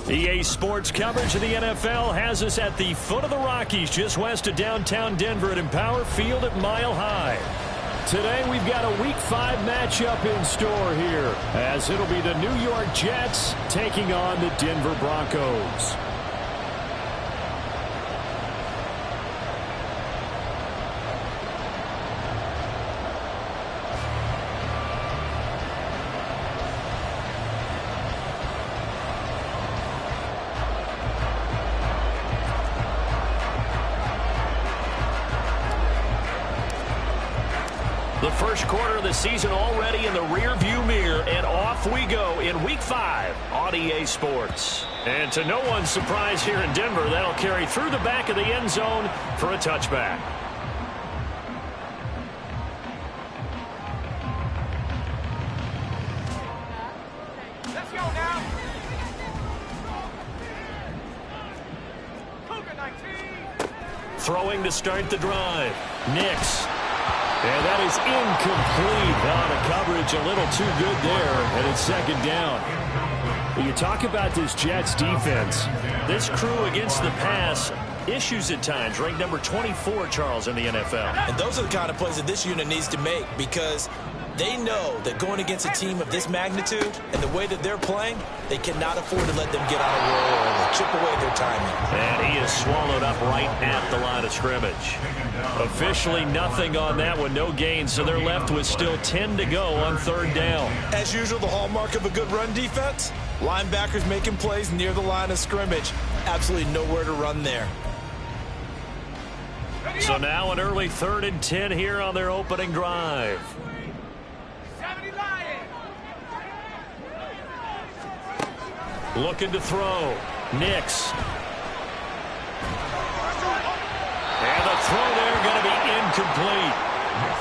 EA Sports coverage of the NFL has us at the foot of the Rockies, just west of downtown Denver at Empower Field at Mile High. Today we've got a Week 5 matchup in store here, as it'll be the New York Jets taking on the Denver Broncos. The first quarter of the season already in the rearview mirror, and off we go in Week 5 on EA Sports. And to no one's surprise here in Denver, that'll carry through the back of the end zone for a touchback. Let's go now. Cougar 19. Throwing to start the drive. Nix. And that is incomplete. On a coverage a little too good there, and it's second down. When you talk about this Jets defense, this crew against the pass, issues at times, ranked number 24, Charles, in the NFL. And those are the kind of plays that this unit needs to make, because they know that going against a team of this magnitude and the way that they're playing, they cannot afford to let them get on a roll or chip away their timing. And he is swallowed up right at the line of scrimmage. Officially nothing on that one, no gain, so they're left with still 10 to go on third down. As usual, the hallmark of a good run defense, linebackers making plays near the line of scrimmage. Absolutely nowhere to run there. So now an early 3rd and 10 here on their opening drive. Looking to throw. Nix. And the throw there going to be incomplete.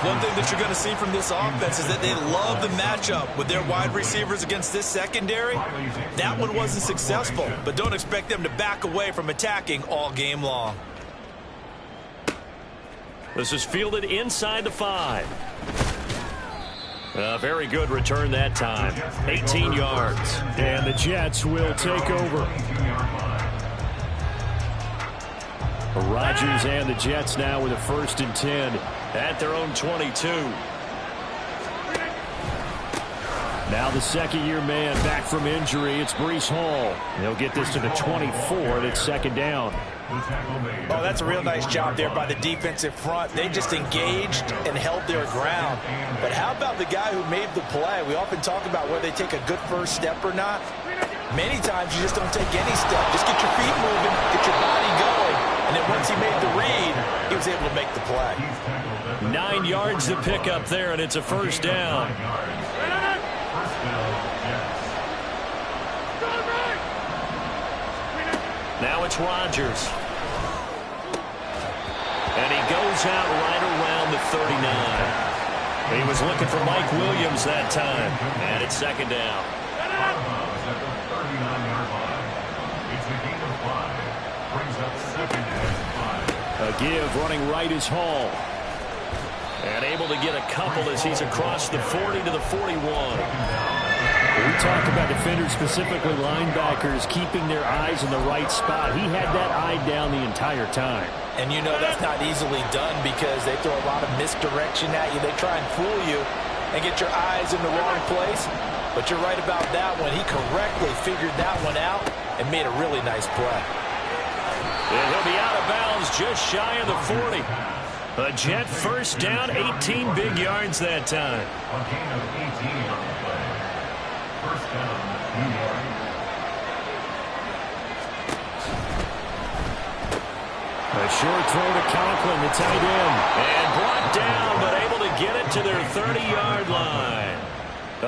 One thing that you're going to see from this offense is that they love the matchup with their wide receivers against this secondary. That one wasn't successful, but don't expect them to back away from attacking all game long. This is fielded inside the 5. A very good return that time. 18 yards. And the Jets will take over. Rodgers and the Jets now with a 1st and 10 at their own 22. Now the second-year man back from injury. It's Breece Hall. They'll get this to the 24, and it's second down. Oh, that's a real nice job there by the defensive front. They just engaged and held their ground. But how about the guy who made the play? We often talk about whether they take a good first step or not. Many times you just don't take any step. Just get your feet moving, get your body going. And then once he made the read, he was able to make the play. 9 yards to pick up there, and it's a first down. Now it's Rodgers. And he goes out right around the 39. He was looking for Mike Williams that time. And it's second down. A give running right is Hall. And able to get a couple as he's across the 40 to the 41. We talked about defenders, specifically linebackers, keeping their eyes in the right spot. He had that eye down the entire time. And you know that's not easily done because they throw a lot of misdirection at you. They try and fool you and get your eyes in the wrong place. But you're right about that one. He correctly figured that one out and made a really nice play. And he'll be out of bounds just shy of the 40. A Jet first down, 18 big yards that time. A short throw to Conklin, the tight end. And brought down, but able to get it to their 30-yard line.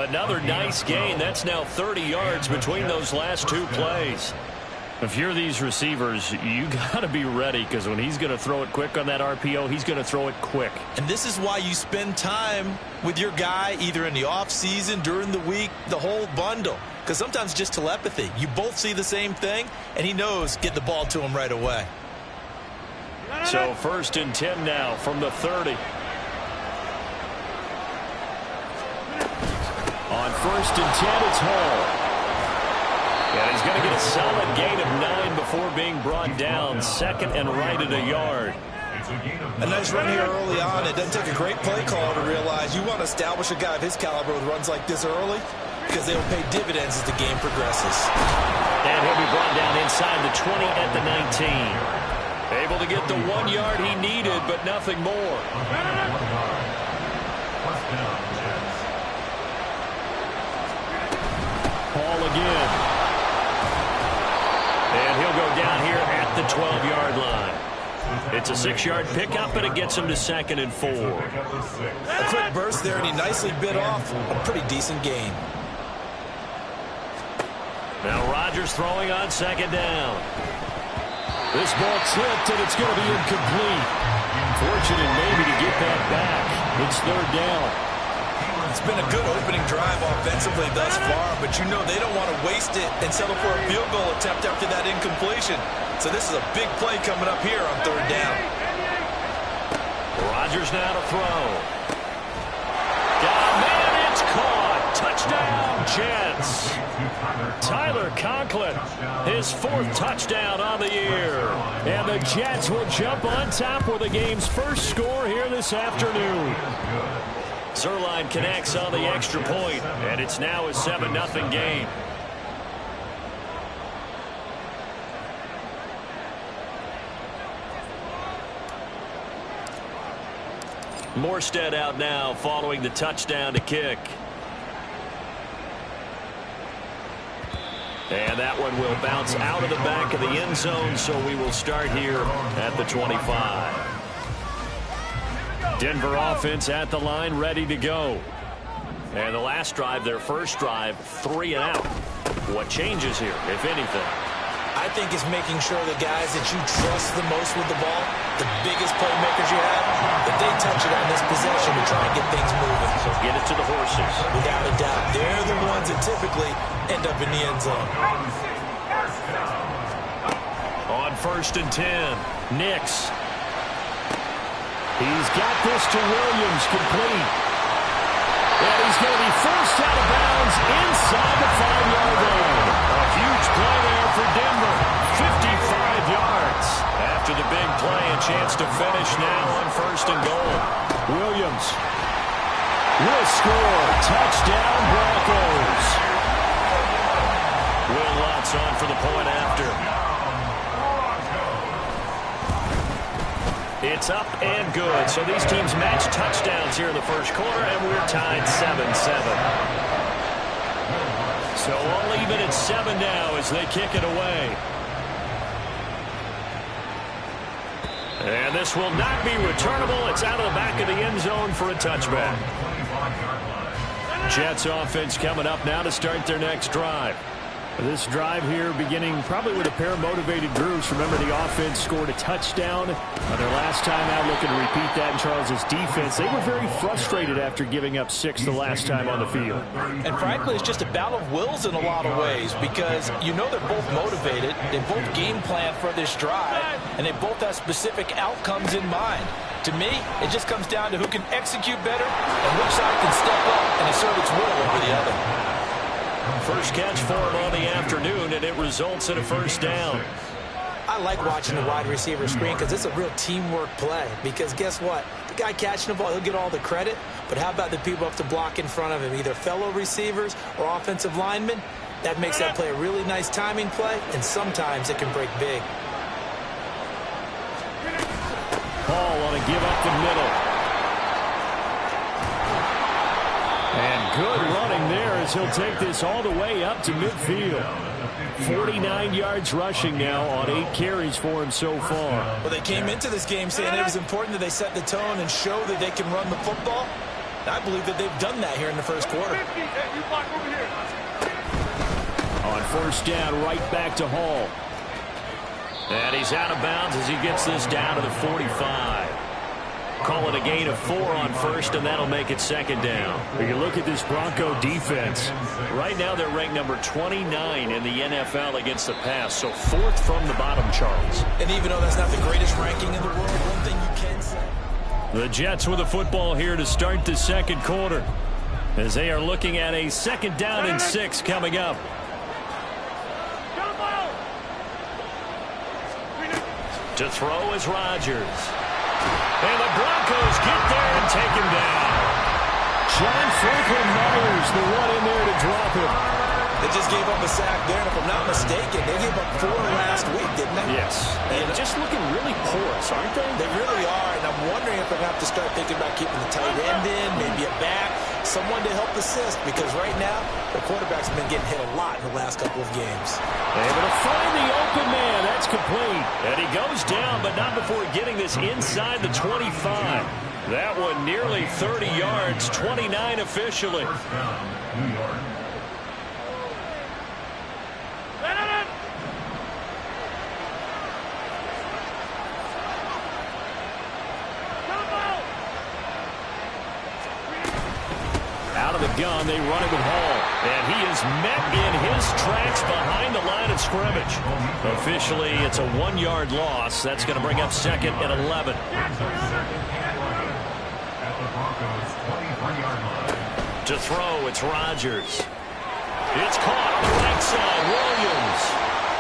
Another nice gain. That's now 30 yards between those last two plays. If you're these receivers, you got to be ready, because when he's going to throw it quick on that RPO, he's going to throw it quick. And this is why you spend time with your guy either in the offseason, during the week, the whole bundle. Because sometimes just telepathy. You both see the same thing, and he knows get the ball to him right away. So 1st and 10 now from the 30. On 1st and 10, it's Hall. And he's going to get a solid gain of 9 before being brought down. Second and right at a yard. A nice run here early on. It doesn't take a great play caller to realize you want to establish a guy of his caliber with runs like this early because they will pay dividends as the game progresses. And he'll be brought down inside the 20 at the 19. Able to get the 1 yard he needed, but nothing more. Ball again. And he'll go down here at the 12-yard line. It's a 6-yard pickup, and it gets him to 2nd and 4. A quick burst there, and he nicely bit off a pretty decent gain. Now Rodgers throwing on 2nd down. This ball tipped, and it's going to be incomplete. Fortunate maybe to get that back. It's 3rd down. It's been a good opening drive offensively thus far, but you know they don't want to waste it and settle for a field goal attempt after that incompletion. So this is a big play coming up here on 3rd down. Rodgers now to throw. Down man, it's caught. Touchdown, Jets. Tyler Conklin, his 4th touchdown on the year. And the Jets will jump on top with the game's first score here this afternoon. Zerline connects on the extra point, and it's now a 7-0 game. Morstead out now following the touchdown to kick. And that one will bounce out of the back of the end zone, so we will start here at the 25. Denver offense at the line, ready to go. And the last drive, their first drive, 3 and out. What changes here, if anything? I think it's making sure the guys that you trust the most with the ball, the biggest playmakers you have, that they touch it on this possession to try and get things moving. So get it to the horses. Without a doubt. They're the ones that typically end up in the end zone. On 1st and 10, Nix. He's got this to Williams, complete. And he's going to be forced out of bounds inside the 5-yard line. A huge play there for Denver. 55 yards. After the big play, a chance to finish now on 1st and goal. Williams will score. Touchdown, Broncos. Will Lutz on for the point after. It's up and good. So these teams match touchdowns here in the first quarter, and we're tied 7-7. So all even at 7 now as they kick it away. And this will not be returnable. It's out of the back of the end zone for a touchback. Jets offense coming up now to start their next drive. This drive here beginning probably with a pair of motivated groups. Remember, the offense scored a touchdown on their last time out, looking to repeat that in Charles's defense. They were very frustrated after giving up 6 the last time on the field. And frankly, it's just a battle of wills in a lot of ways because you know they're both motivated. They both game plan for this drive, and they both have specific outcomes in mind. To me, it just comes down to who can execute better and which side can step up and assert its will over the other. First catch for him on the afternoon, and it results in a 1st down. I like watching the wide receiver screen because it's a real teamwork play. Because guess what? The guy catching the ball, he'll get all the credit. But how about the people up to block in front of him, either fellow receivers or offensive linemen? That makes that play a really nice timing play, and sometimes it can break big. Paul on a give up the middle. And good running there as he'll take this all the way up to midfield. 49 yards rushing now on 8 carries for him so far. Well, they came into this game saying it was important that they set the tone and show that they can run the football. I believe that they've done that here in the first quarter. On 1st down, right back to Hall. And he's out of bounds as he gets this down to the 45. Call it a gain of 4 on 1st, and that'll make it 2nd down. When you look at this Bronco defense, right now they're ranked number 29 in the NFL against the pass, so 4th from the bottom, Charles. And even though that's not the greatest ranking in the world, one thing you can say. The Jets with the football here to start the 2nd quarter as they are looking at a 2nd down and 6 coming up. To throw is Rodgers. And the Broncos get there and take him down. John Franklin Myers, the one in there to drop him. They just gave up a sack there, and if I'm not mistaken, they gave up 4 last week, didn't they? Yes. And just looking really porous, aren't they? They really are, and I'm wondering if they're going to have to start thinking about keeping the tight end in, maybe a back, someone to help assist, because right now, the quarterback's been getting hit a lot in the last couple of games. Able to find the open man. That's complete. And he goes down, but not before getting this inside the 25. That one nearly 30 yards, 29 officially. Out of the gun, they run it with Hall. And he is met in his tracks behind the line of scrimmage. Officially, it's a 1-yard loss. That's going to bring up 2nd and 11. To throw, it's Rodgers. It's caught on the right side, Williams.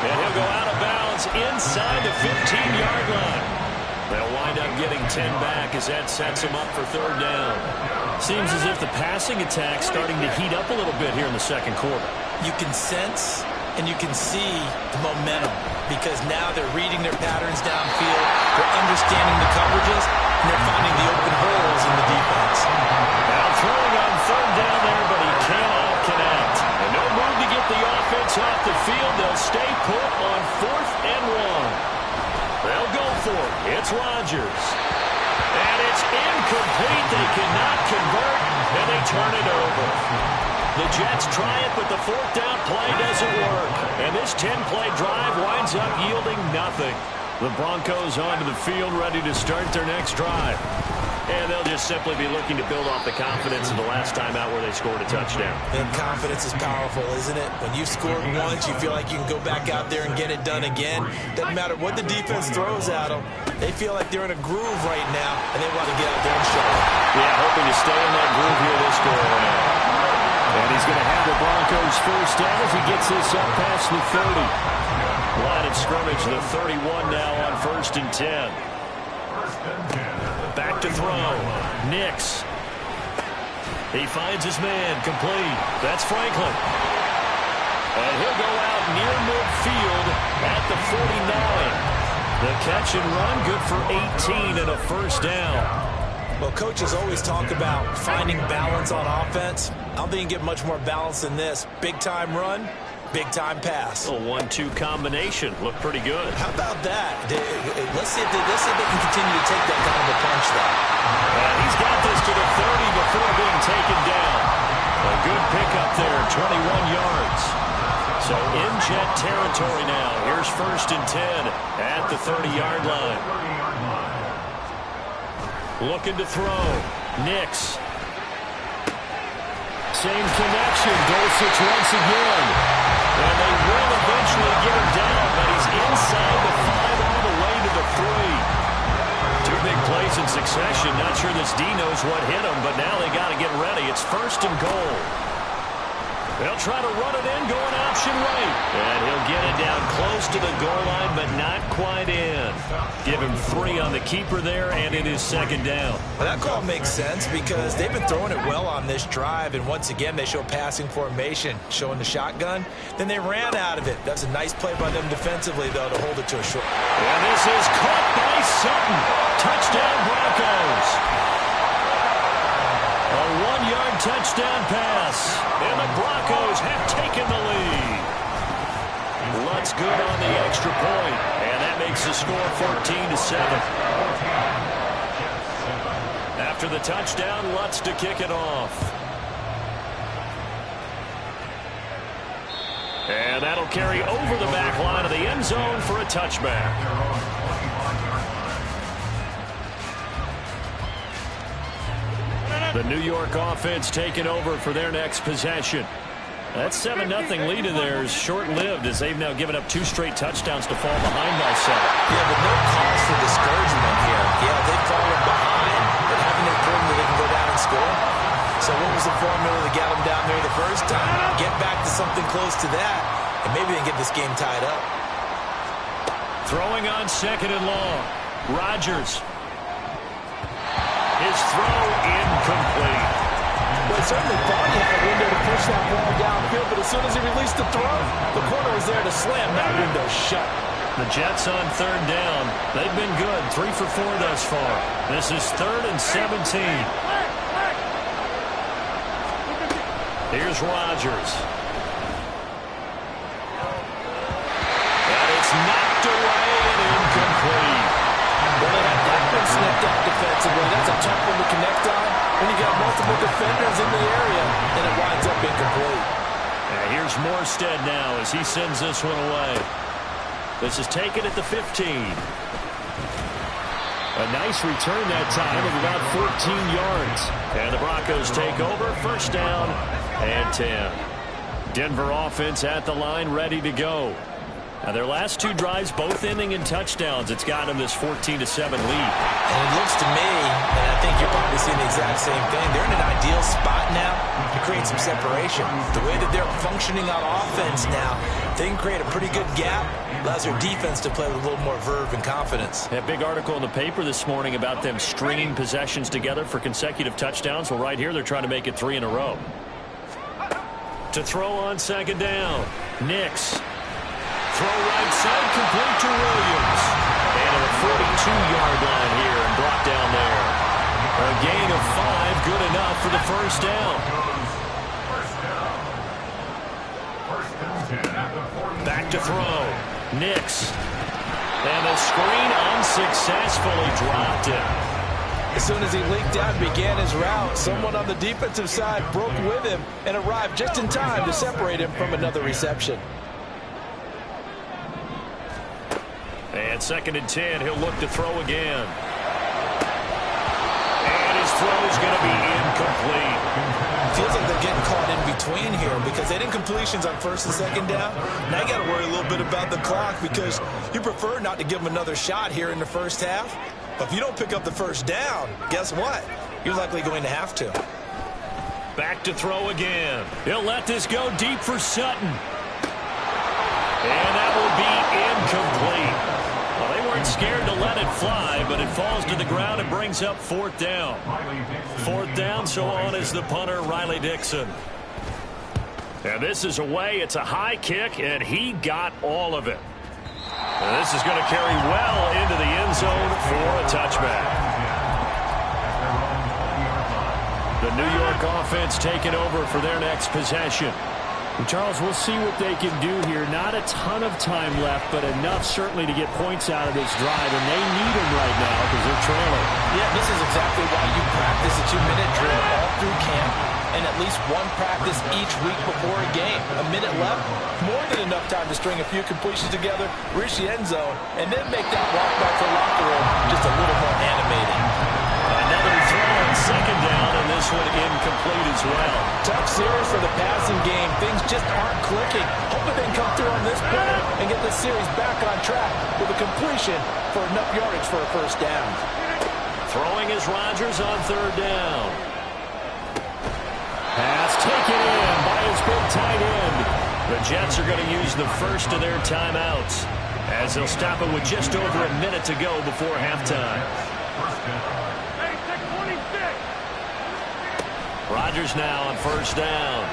And he'll go out of bounds inside the 15-yard line. They'll wind up getting 10 back as that sets them up for 3rd down. Seems as if the passing attack's starting to heat up a little bit here in the 2nd quarter. You can sense and you can see the momentum because now they're reading their patterns downfield, they're understanding the coverages, and they're finding the open holes in the defense. Now throwing on 3rd down there, but he cannot connect. And no move to get the offense off the field. They'll stay put on 4th and 1. They'll go for it. It's Rodgers. And it's incomplete. They cannot convert, and they turn it over. The Jets try it, but the 4th down play doesn't work. And this 10-play drive winds up yielding nothing. The Broncos onto the field, ready to start their next drive. And they'll just simply be looking to build off the confidence of the last time out where they scored a touchdown. And confidence is powerful, isn't it? When you've scored once, you feel like you can go back out there and get it done again. Doesn't matter what the defense throws at them. They feel like they're in a groove right now, and they want to get out there and show it. Yeah, hoping to stay in that groove here this go around. And he's going to have the Broncos first down as he gets this up past the 30. Line of scrimmage, the 31 now on 1st and 10. Back to throw. Nix. He finds his man. Complete. That's Franklin. And he'll go out near midfield at the 49. The catch and run good for 18 and a first down. Well, coaches always talk about finding balance on offense. I don't think you can get much more balance than this. Big-time run, big-time pass. A 1-2 combination. Looked pretty good. How about that? Let's see if they can continue to take that kind of a punch there. He's got this to the 30 before being taken down. A good pickup there, 21 yards. So in Jet territory now. Here's 1st and 10 at the 30-yard line. Looking to throw. Nix. Same connection. Dulcich once again. And they will eventually get him down, but he's inside the 5 all the way to the 3. 2 big plays in succession. Not sure this D knows what hit him, but now they got to get ready. It's 1st and goal. They'll try to run it in, going option right. And he'll get it down close to the goal line, but not quite in. Give him 3 on the keeper there, and it is 2nd down. Well, that call makes sense because they've been throwing it well on this drive, and once again, they show passing formation, showing the shotgun. Then they ran out of it. That's a nice play by them defensively, though, to hold it to a short. And this is caught by Sutton. Touchdown, Broncos. A 1-yard touchdown pass, and the Broncos have taken the lead. Lutz good on the extra point, and that makes the score 14-7. After the touchdown, Lutz to kick it off. And that'll carry over the back line of the end zone for a touchback. The New York offense taking over for their next possession. That 7-0 lead of theirs short-lived as they've now given up 2 straight touchdowns to fall behind by 7. Yeah, but no cause for discouragement here. Yeah, they've fallen behind, but haven't they proven that they can go down and score? So what was the formula to get them down there the first time? Get back to something close to that, and maybe they can get this game tied up. Throwing on second and long. Rodgers. His throw incomplete. Well, he certainly thought he had a window to push that ball downfield, but as soon as he released the throw, the corner was there to slam that window shut. The Jets on third down. They've been good, 3 for 4 thus far. This is 3rd and 17. Here's Rodgers. And it's knocked away and incomplete. Well, they had that one snipped out defensively. That's a tough one to connect on when you got multiple defenders in the area, and it winds up incomplete. And here's Morstead now as he sends this one away. This is taken at the 15. A nice return that time of about 14 yards. And the Broncos take over, 1st down and 10. Denver offense at the line, ready to go. Now their last 2 drives, both ending in touchdowns. It's got them this 14-7 lead. And it looks to me, and I think you're probably seeing the exact same thing, they're in an ideal spot now to create some separation. The way that they're functioning on offense now, they can create a pretty good gap. Allows their defense to play with a little more verve and confidence. That big article in the paper this morning about them stringing possessions together for consecutive touchdowns. Well, right here, they're trying to make it 3 in a row. To throw on second down, Nix. Throw right side, complete to Williams. And at the 42-yard line here and brought down there. A gain of 5, good enough for the 1st down. Back to throw. Nix. And the screen unsuccessfully dropped it. As soon as he leaked out and began his route, someone on the defensive side broke with him and arrived just in time to separate him from another reception. And 2nd and 10, he'll look to throw again. And his throw's going to be incomplete. Feels like they're getting caught in between here because they didn't completions on 1st and 2nd down. Now you got to worry a little bit about the clock because you prefer not to give them another shot here in the 1st half. But if you don't pick up the 1st down, guess what? You're likely going to have to. Back to throw again. He'll let this go deep for Sutton. And that will be incomplete. Well, they weren't scared to let it fly, but it falls to the ground and brings up 4th down. 4th down, so on is the punter, Riley Dixon. And this is away. It's a high kick, and he got all of it. And this is going to carry well into the end zone for a touchback. The New York offense taking over for their next possession. And Charles, we'll see what they can do here. Not a ton of time left, but enough certainly to get points out of this drive, and they need them right now because they're trailing. Yeah, this is exactly why you practice a 2-minute drill all through camp and at least one practice each week before a game. A minute left, more than enough time to string a few completions together, reach the end zone, and then make that walk back to the locker room just a little more animated. Another throw on 2nd down, and this one incomplete as well. Tough series for the passing game. Things just aren't clicking. Hoping they can come through on this play and get this series back on track with a completion for enough yardage for a 1st down. Throwing is Rodgers on 3rd down. Pass taken in by his big tight end. The Jets are going to use the first of their timeouts as they'll stop it with just over a minute to go before halftime. Rodgers now on 1st down.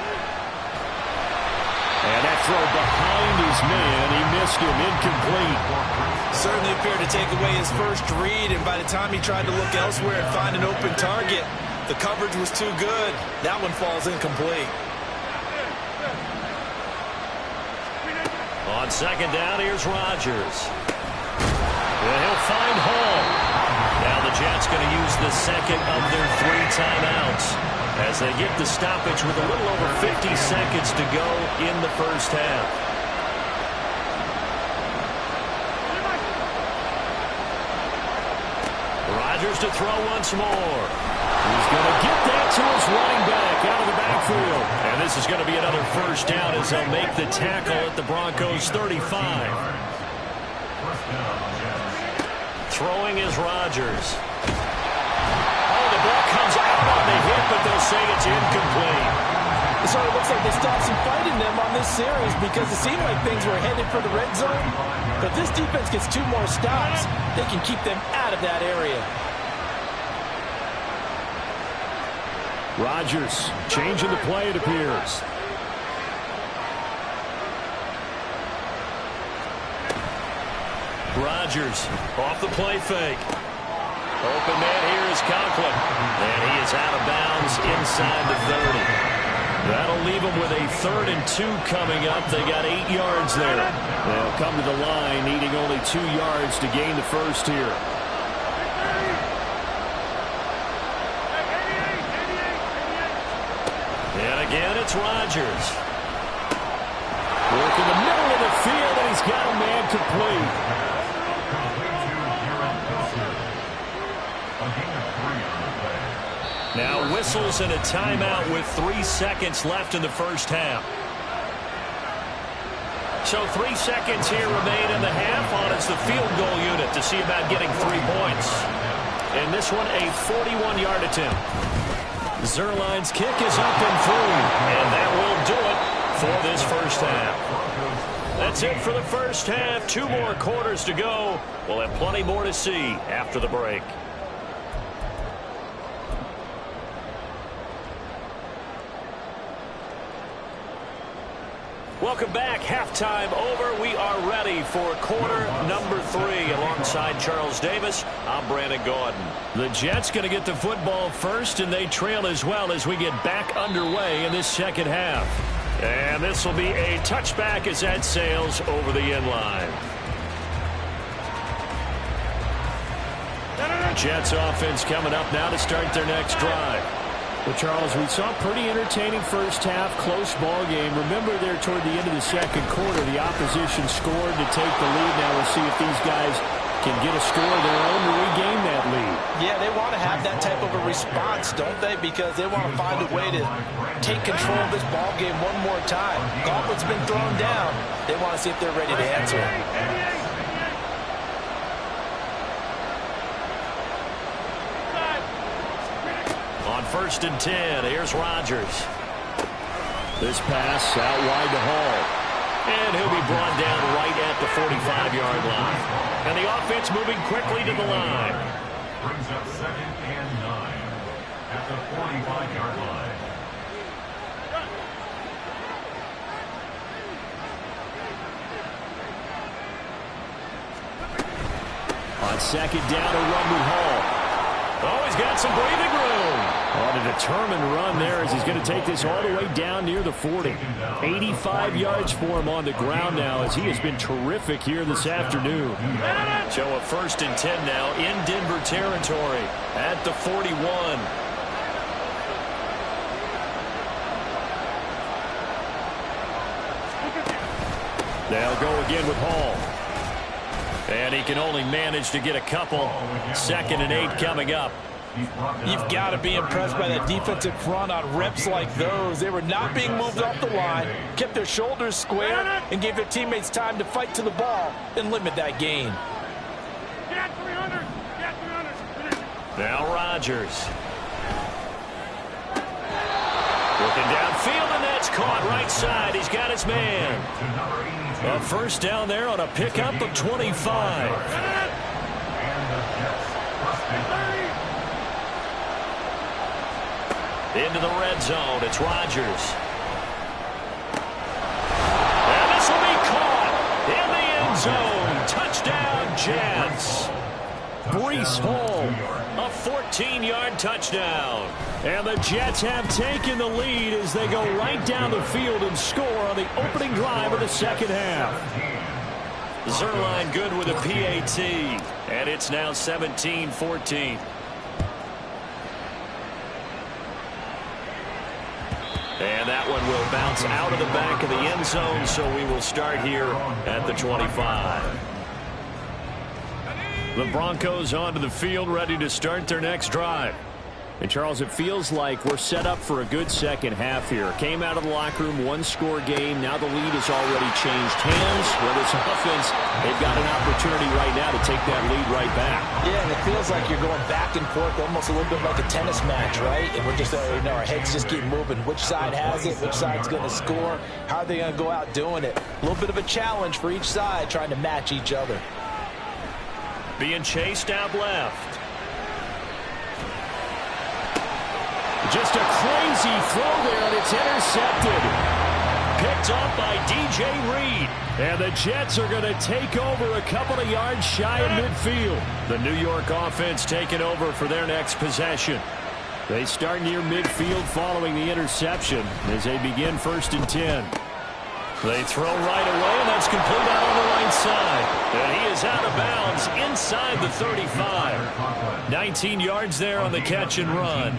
And that throw behind his man, he missed him, incomplete. Certainly appeared to take away his first read, and by the time he tried to look elsewhere and find an open target, the coverage was too good. That one falls incomplete. On 2nd down, here's Rodgers. And he'll find Hall. Now the Jets going to use the 2nd of their 3 timeouts as they get the stoppage with a little over 50 seconds to go in the 1st half. Rodgers to throw once more. He's going to get that to his running back out of the backfield. And this is going to be another 1st down as they'll make the tackle at the Broncos' 35. Throwing is Rodgers. Oh, the ball comes out on the hit, but they'll say it's incomplete. It Sorry, looks like they stopped some fight in them on this series because it seemed like things were headed for the red zone. But this defense gets 2 more stops. They can keep them out of that area. Rodgers changing the play, it appears. Rodgers off the play fake. Open man here is Conklin. And he is out of bounds inside the 30. That'll leave them with a 3rd and 2 coming up. They got 8 yards there. They'll come to the line needing only 2 yards to gain the first here. And again, it's Rodgers. Work in the middle of the field, and he's got a man complete. Now whistles and a timeout with 3 seconds left in the first half. So 3 seconds here remain in the half on as the field goal unit to see about getting 3 points. And this one a 41-yard attempt. Zerline's kick is up and through. And that will do it for this first half. That's it for the first half. 2 more quarters to go. We'll have plenty more to see after the break. Welcome back. Halftime over. We are ready for quarter number 3. Alongside Charles Davis, I'm Brandon Gaudin. The Jets going to get the football first, and they trail as well as we get back underway in this second half. And this will be a touchback as that sails over the end line. Jets offense coming up now to start their next drive. Well, Charles, we saw a pretty entertaining first half, close ball game. Remember there toward the end of the second quarter, the opposition scored to take the lead. Now we'll see if these guys can get a score of their own to regain that lead. Yeah, they want to have that type of a response, don't they? Because they want to find a way to take control of this ball game one more time. Gauntlet's been thrown down. They want to see if they're ready to answer it. On 1st and 10, here's Rodgers. This pass out wide to Hall. And he'll be brought down right at the 45-yard line. And the offense moving quickly to the line. Brings up 2nd and 9 at the 45-yard line. On 2nd down, a run with Hall. Oh, he's got some breathing room. On a determined run there as he's going to take this all the way down near the 40. 85 yards for him on the ground now as he has been terrific here this afternoon. So a 1st and 10 now in Denver territory at the 41. They'll go again with Hall. And he can only manage to get a couple. 2nd and 8 coming up. You've got to be impressed by that defensive front on reps like those. They were not being moved off the line, kept their shoulders square, and gave their teammates time to fight to the ball and limit that gain. Now Rodgers. Looking downfield, and that's caught right side. He's got his man. A 1st down there on a pickup of 25. Into the red zone. It's Rodgers. And this will be caught in the end zone. Touchdown, Jets. Breece Hall, a 14-yard touchdown. And the Jets have taken the lead as they go right down the field and score on the opening drive of the second half. Zerline good with a PAT. And it's now 17-14. And that one will bounce out of the back of the end zone, so we will start here at the 25. The Broncos onto the field ready to start their next drive. And, Charles, it feels like we're set up for a good second half here. Came out of the locker room, one-score game. Now the lead has already changed hands. Whether it's offense, they've got an opportunity right now to take that lead right back. Yeah, and it feels like you're going back and forth, almost a little bit like a tennis match, right? And we're just, our heads just keep moving. Which side has it? Which side's going to score? How are they going to go out doing it? A little bit of a challenge for each side, trying to match each other. Being chased out left. Just a crazy throw there, and it's intercepted. Picked off by DJ Reed. And the Jets are going to take over a couple of yards shy of midfield. The New York offense taking over for their next possession. They start near midfield following the interception as they begin 1st and 10. They throw right away, and that's complete out on the right side. And he is out of bounds inside the 35. 19 yards there on the catch and run.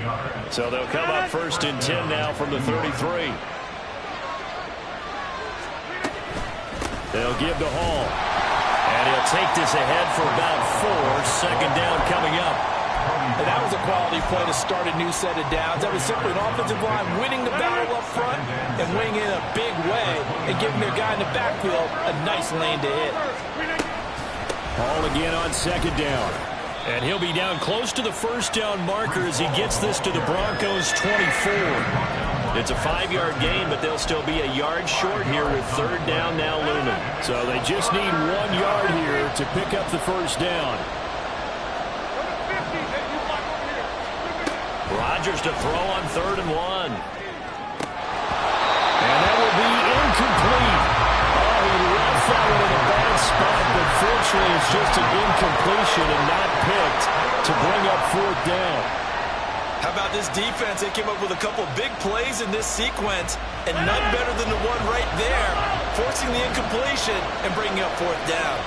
So they'll come up 1st and 10 now from the 33. They'll give to Hall. And he'll take this ahead for about 4. 2nd down coming up. And that was a quality play to start a new set of downs. That was simply an offensive line winning the battle up front and winning in a big way and giving their guy in the backfield a nice lane to hit. Hall again on 2nd down. And he'll be down close to the 1st down marker as he gets this to the Broncos' 24. It's a 5-yard gain, but they'll still be a yard short here with 3rd down now looming. So they just need 1 yard here to pick up the 1st down. Rodgers to throw on 3rd and 1. And that will be incomplete. Oh, he left that one in a bad spot, but fortunately it's just an incompletion and not picked to bring up 4th down. How about this defense? They came up with a couple big plays in this sequence, and none better than the one right there, forcing the incompletion and bringing up 4th down.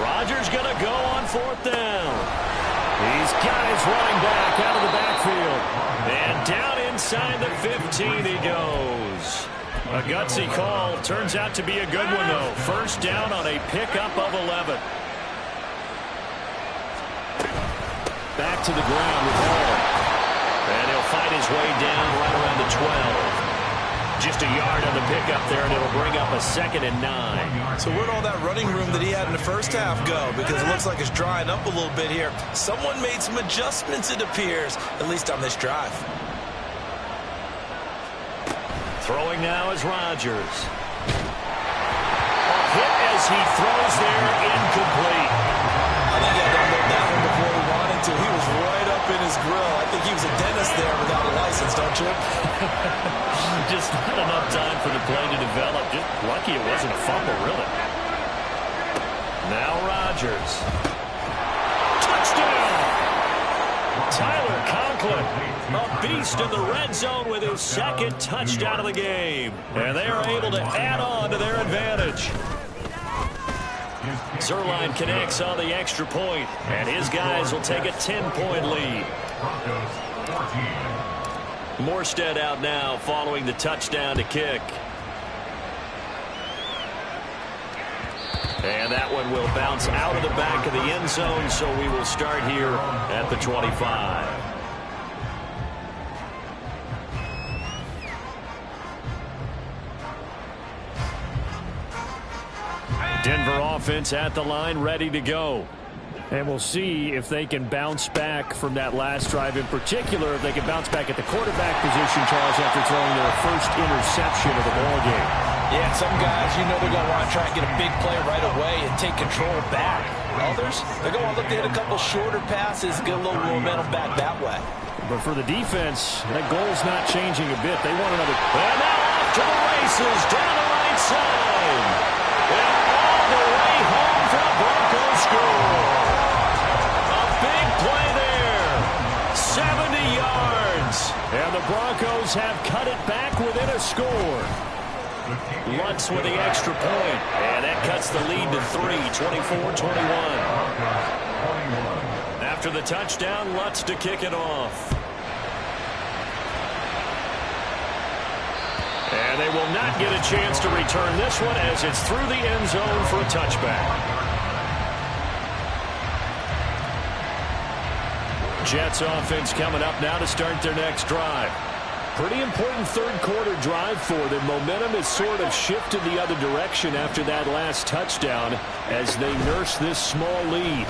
Rodgers going to go on 4th down. He's got his running back out of the backfield. And down inside the 15 he goes. A gutsy call. Turns out to be a good one, though. 1st down on a pickup of 11. Back to the ground with Hall. And he'll fight his way down right around the 12. Just a yard on the pickup there, and it'll bring up a 2nd and 9. So where'd all that running room that he had in the 1st half go? Because it looks like it's drying up a little bit here. Someone made some adjustments, it appears, at least on this drive. Throwing now is Rodgers. A hit as he throws there, incomplete. I think he had to unload that one before he wanted to. He was right up in his grill. I think he was a dentist there without a license, don't you? Just not enough time for the play to develop. Just lucky it wasn't a fumble, really. Now Rodgers. Touchdown! Tyler Conklin, a beast in the red zone with his 2nd touchdown of the game. And they are able to add on to their advantage. Zerline connects on the extra point, and his guys will take a 10-point lead. Morstead out now following the touchdown to kick. And that one will bounce out of the back of the end zone, so we will start here at the 25. Denver offense at the line, ready to go. And we'll see if they can bounce back from that last drive, in particular, if they can bounce back at the quarterback position, Charles, after throwing their 1st interception of the ballgame. Yeah, some guys, you know they're going to want to try and get a big play right away and take control back. Others, they're going to look to hit a couple shorter passes, get a little momentum back that way. But for the defense, that goal's not changing a bit. They want another. And now off to the races, down the right side. And all the way home for the Broncos score. A big play there. 70 yards. And the Broncos have cut it back within a score. Lutz with the extra point. And that cuts the lead to 3, 24-21. After the touchdown, Lutz to kick it off. And they will not get a chance to return this one as it's through the end zone for a touchback. Jets offense coming up now to start their next drive. Pretty important third quarter drive for them. Momentum has sort of shifted the other direction after that last touchdown as they nurse this small lead.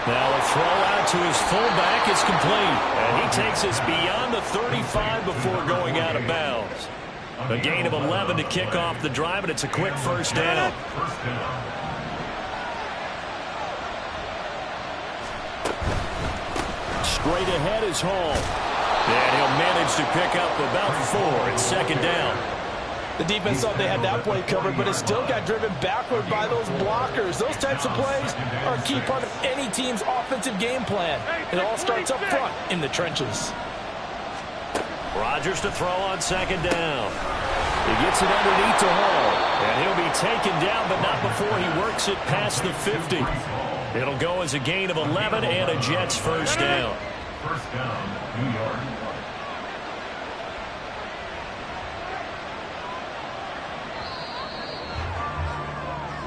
Now a throw out to his fullback is complete. And he takes us beyond the 35 before going out of bounds. A gain of 11 to kick off the drive, and it's a quick first down. Straight ahead is Hall. And he'll manage to pick up about 4. It's second down. The defense thought they had that play covered, but it still got driven backward by those blockers. Those types of plays are a key part of any team's offensive game plan. It all starts up front in the trenches. Rodgers to throw on second down. He gets it underneath to Hall. And he'll be taken down, but not before he works it past the 50. It'll go as a gain of 11 and a Jets first down. First down, New York.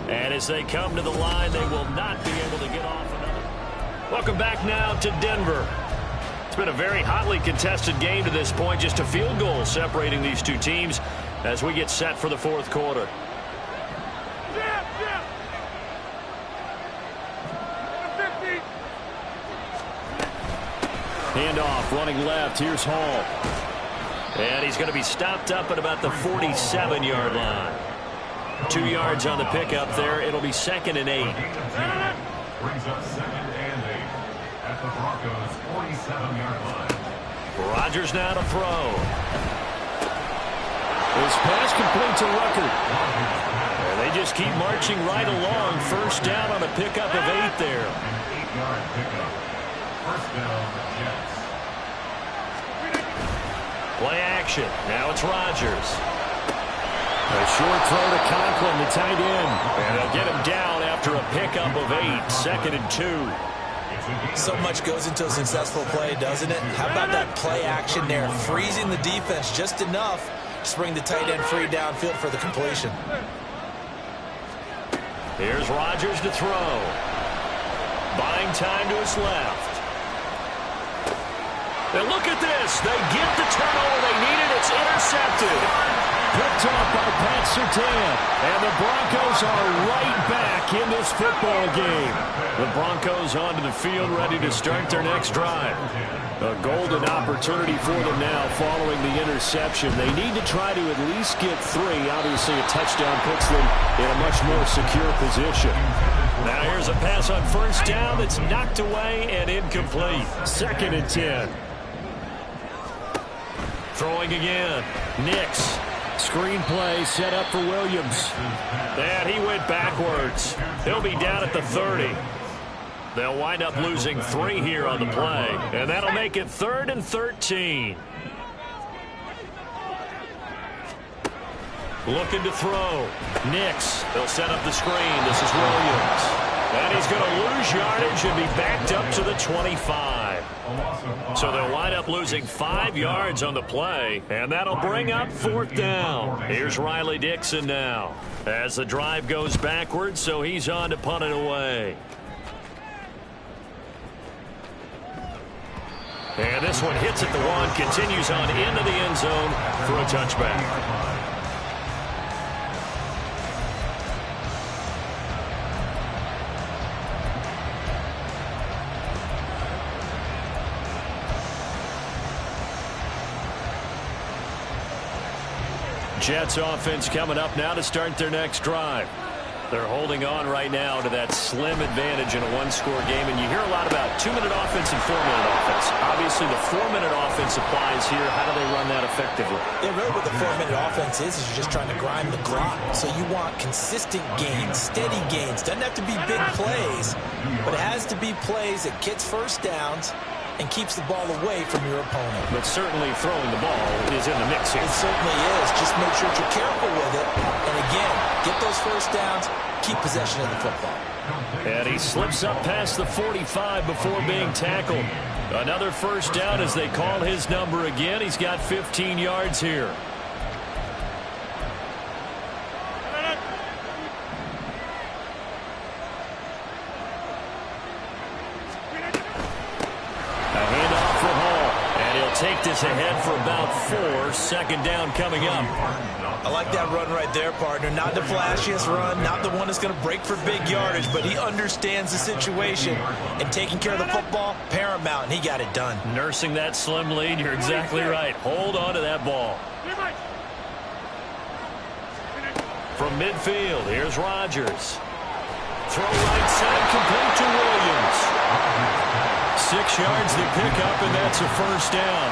And as they come to the line, they will not be able to get off another. Welcome back now to Denver. It's been a very hotly contested game to this point. Just a field goal separating these two teams as we get set for the fourth quarter. Handoff running left. Here's Hall. And he's going to be stopped up at about the 47-yard line. 2 yards on the pickup there. It'll be second and 8. Brings up second and 8 at the Broncos' 47-yard line. Rodgers now to throw. This pass complete to Rucker. And they just keep marching right along. First down on a pickup of 8 there. An 8-yard pickup. First down, Jets. Play action. Now it's Rodgers. A short throw to Conklin, the tight end. And they'll get him down after a pickup of 8. Second and 2. So much goes into a successful play, doesn't it? How about that play action there? Freezing the defense just enough to bring the tight end free downfield for the completion. Here's Rodgers to throw. Buying time to his left. And look at this. They get the turnover they needed. It's intercepted. Picked off by Pat Surtain. And the Broncos are right back in this football game. The Broncos onto the field ready to start their next drive. A golden opportunity for them now following the interception. They need to try to at least get 3. Obviously, a touchdown puts them in a much more secure position. Now here's a pass on first down that's knocked away and incomplete. Second and 10. Throwing again. Nix. Screen play set up for Williams. And he went backwards. He'll be down at the 30. They'll wind up losing 3 here on the play. And that'll make it 3rd and 13. Looking to throw. Nix. They'll set up the screen. This is Williams. And he's going to lose yardage and be backed up to the 25. So they'll wind up losing 5 yards on the play, and that'll bring up 4th down. Here's Riley Dixon now as the drive goes backwards, so he's on to punt it away. And this one hits at the 1, continues on into the end zone for a touchback. Jets offense coming up now to start their next drive. They're holding on right now to that slim advantage in a 1-score game, and you hear a lot about 2-minute offense and 4-minute offense. Obviously, the 4-minute offense applies here. How do they run that effectively? Yeah, really what the 4-minute offense is you're just trying to grind the clock. So you want consistent gains, steady gains. Doesn't have to be big plays, but it has to be plays that gets first downs and keeps the ball away from your opponent. But certainly throwing the ball is in the mix here. It certainly is. Just make sure that you're careful with it. And again, get those first downs, keep possession of the football. And he slips up past the 45 before being tackled. Another first down as they call his number again. He's got 15 yards here. take this ahead for about 4. Second down coming up. I like that run right there, partner. Not the flashiest run, not the one that's going to break for big yardage, but he understands the situation, and taking care of the football, paramount, and he got it done. Nursing that slim lead, you're exactly right. Hold on to that ball. From midfield, here's Rodgers. Throw right side, complete to Williams. 6 yards to pick up, and that's a first down.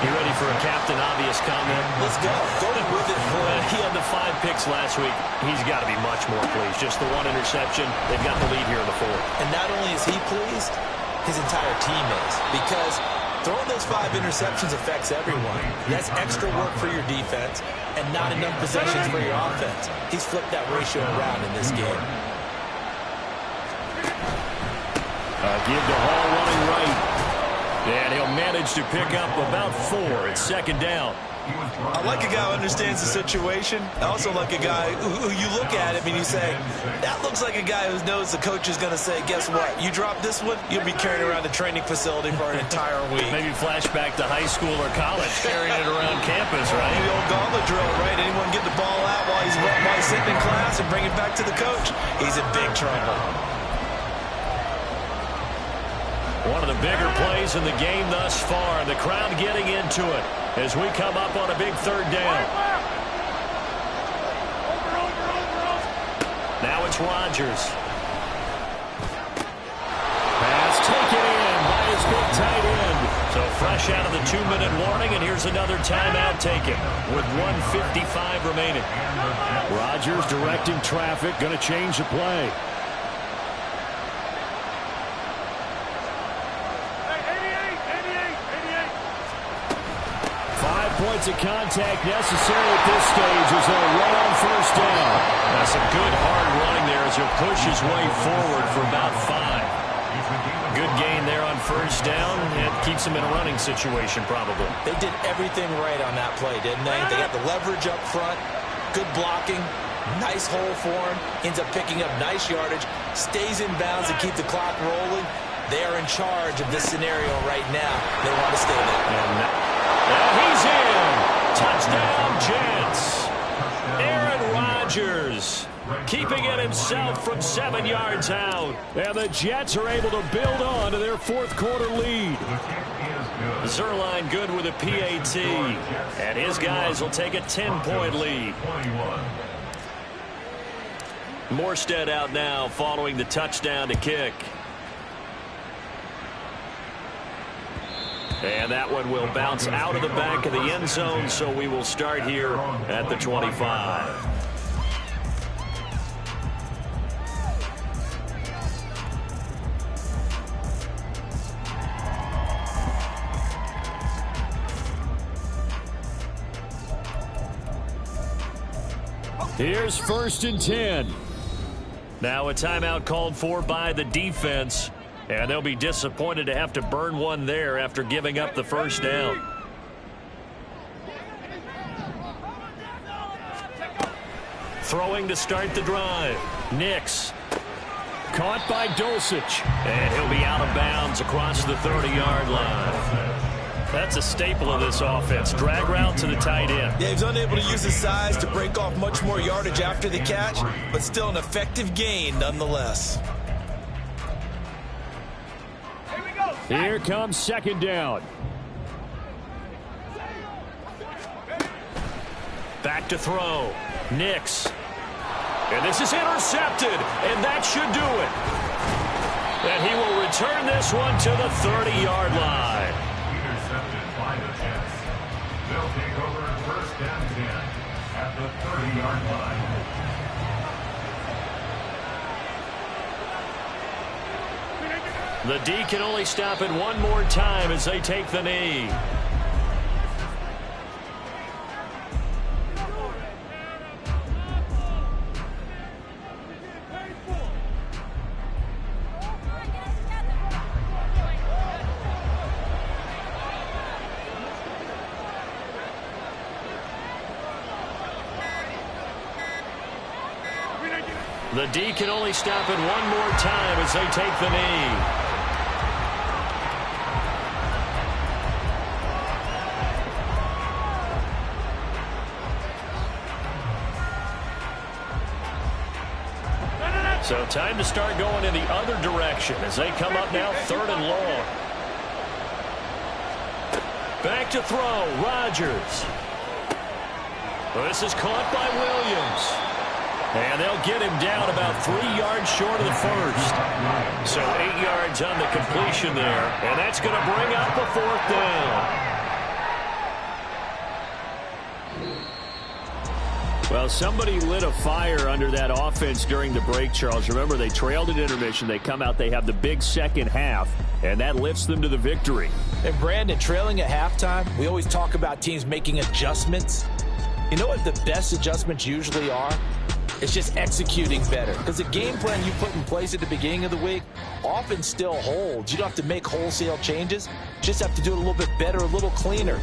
You ready for a Captain Obvious comment? Let's go. Go with it, boy. He had the 5 picks last week. He's got to be much more pleased. Just the 1 interception. They've got the lead here in the 4th. And not only is he pleased, his entire team is. Because throwing those 5 interceptions affects everyone. That's extra work for your defense and not enough possessions for your offense. He's flipped that ratio around in this game. Give to Hall running right. And he'll manage to pick up about 4. It's second down. I like a guy who understands the situation. I also like a guy who you look at him and you say, that looks like a guy who knows the coach is going to say, guess what? You drop this one, you'll be carrying around the training facility for an entire week. Maybe flashback to high school or college, carrying it around campus, right? The old gauntlet drill, right? Anyone get the ball out while he's sitting in class and bring it back to the coach? He's in big trouble. One of the bigger plays in the game thus far. The crowd getting into it as we come up on a big third down. Now it's Rodgers. Pass taken in by his big tight end. So fresh out of the 2-minute warning, and here's another timeout taken with 1:55 remaining. Rodgers directing traffic, going to change the play. 5 points of contact necessary at this stage as they'll run on first down. That's some good hard running there as he'll push his way forward for about 5. Good gain there on first down. It keeps him in a running situation probably. They did everything right on that play, didn't they? They got the leverage up front, good blocking, nice hole for him, ends up picking up nice yardage, stays in bounds and keep the clock rolling. They are in charge of this scenario right now. They want to stay there. And he's in. Touchdown, Jets. Aaron Rodgers keeping it himself from 7 yards out. And the Jets are able to build on to their 4th quarter lead. Zerline good with a PAT. And his guys will take a 10-point lead. Morstead out now following the touchdown to kick. And that one will bounce out of the back of the end zone, so we will start here at the 25. Here's 1st and 10. Now a timeout called for by the defense. And they'll be disappointed to have to burn one there after giving up the first down. Throwing to start the drive. Nix. Caught by Dulcich. And he'll be out of bounds across the 30-yard line. That's a staple of this offense. Drag route to the tight end. Yeah, he's unable to use his size to break off much more yardage after the catch, but still an effective gain nonetheless. Here comes second down. Back to throw. Nix. And this is intercepted, and that should do it. And he will return this one to the 30-yard line. Intercepted by the Jets. They'll take over 1st and 10 at the 30-yard line. The D can only stop it one more time as they take the knee. The D can only stop it one more time as they take the knee. So time to start going in the other direction as they come up now 3rd and long. Back to throw, Rodgers. This is caught by Williams. And they'll get him down about 3 yards short of the first. So 8 yards on the completion there. And that's going to bring up a 4th down. Well, somebody lit a fire under that offense during the break, Charles. Remember, they trailed at intermission. They come out, they have the big second half, and that lifts them to the victory. And Brandon, trailing at halftime, we always talk about teams making adjustments. You know what the best adjustments usually are? It's just executing better. Because the game plan you put in place at the beginning of the week often still holds. You don't have to make wholesale changes. You just have to do it a little bit better, a little cleaner.